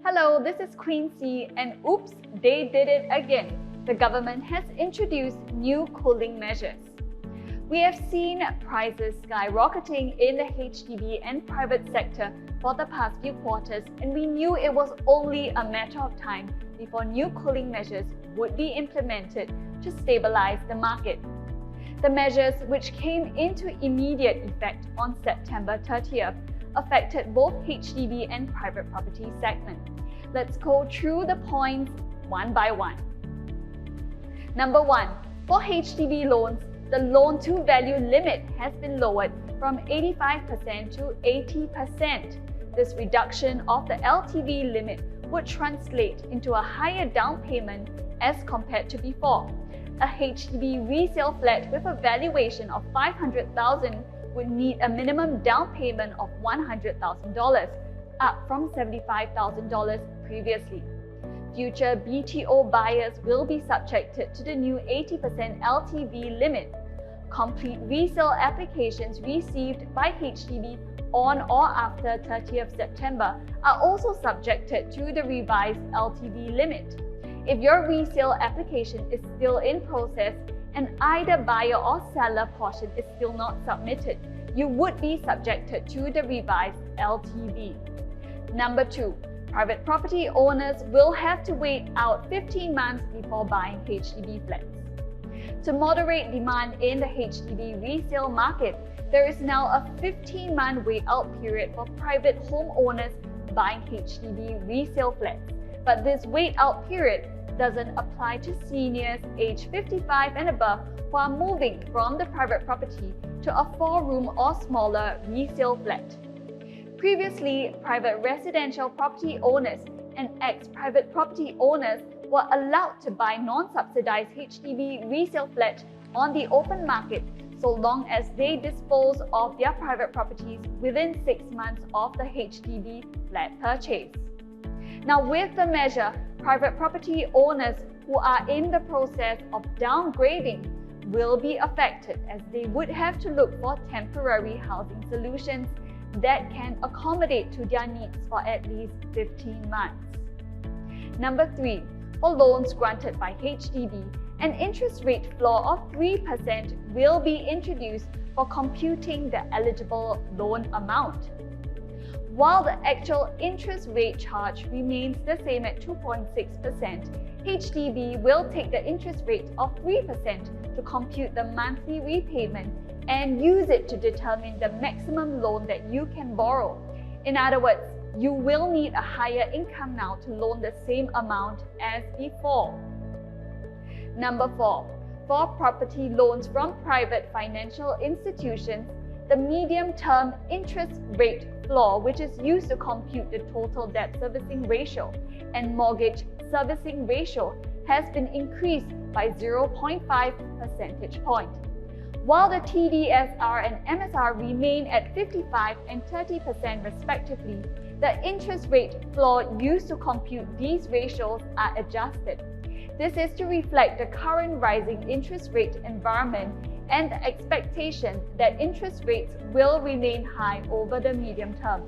Hello, this is Queen C, and oops, they did it again. The government has introduced new cooling measures. We have seen prices skyrocketing in the HDB and private sector for the past few quarters, and we knew it was only a matter of time before new cooling measures would be implemented to stabilize the market. The measures, which came into immediate effect on September 30th, affected both HDB and private property segment. Let's go through the points one by one. Number 1. For HDB loans, the loan-to-value limit has been lowered from 85% to 80%. This reduction of the LTV limit would translate into a higher down payment as compared to before. A HDB resale flat with a valuation of $500,000 would need a minimum down payment of $100,000, up from $75,000 previously. Future BTO buyers will be subjected to the new 80% LTV limit. Complete resale applications received by HDB on or after 30th September are also subjected to the revised LTV limit. If your resale application is still in process and either buyer or seller portion is still not submitted, you would be subjected to the revised LTV. Number 2. Private property owners will have to wait out 15 months before buying HDB flats. To moderate demand in the HDB resale market, there is now a 15-month wait-out period for private homeowners buying HDB resale flats. But this wait-out period doesn't apply to seniors aged 55 and above who are moving from the private property to a 4-room or smaller resale flat. Previously, private residential property owners and ex-private property owners were allowed to buy non-subsidized HDB resale flats on the open market so long as they dispose of their private properties within 6 months of the HDB flat purchase. Now, with the measure, private property owners who are in the process of downgrading will be affected, as they would have to look for temporary housing solutions that can accommodate to their needs for at least 15 months. Number 3. For loans granted by HDB, an interest rate floor of 3% will be introduced for computing the eligible loan amount. While the actual interest rate charge remains the same at 2.6%, HDB will take the interest rate of 3% to compute the monthly repayment and use it to determine the maximum loan that you can borrow. In other words, you will need a higher income now to loan the same amount as before. Number 4. For property loans from private financial institutions, the medium-term interest rate floor, which is used to compute the total debt servicing ratio and mortgage servicing ratio, has been increased by 0.5 percentage point. While the TDSR and MSR remain at 55% and 30% respectively, the interest rate floor used to compute these ratios are adjusted. This is to reflect the current rising interest rate environment and the expectation that interest rates will remain high over the medium term.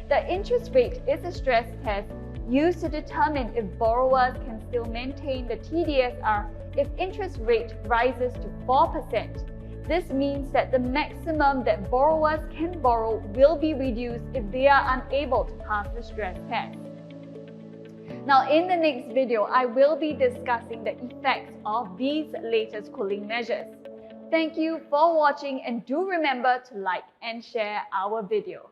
The interest rate is a stress test used to determine if borrowers can still maintain the TDSR if interest rate rises to 4%. This means that the maximum that borrowers can borrow will be reduced if they are unable to pass the stress test. Now, in the next video, I will be discussing the effects of these latest cooling measures. Thank you for watching, and do remember to like and share our video.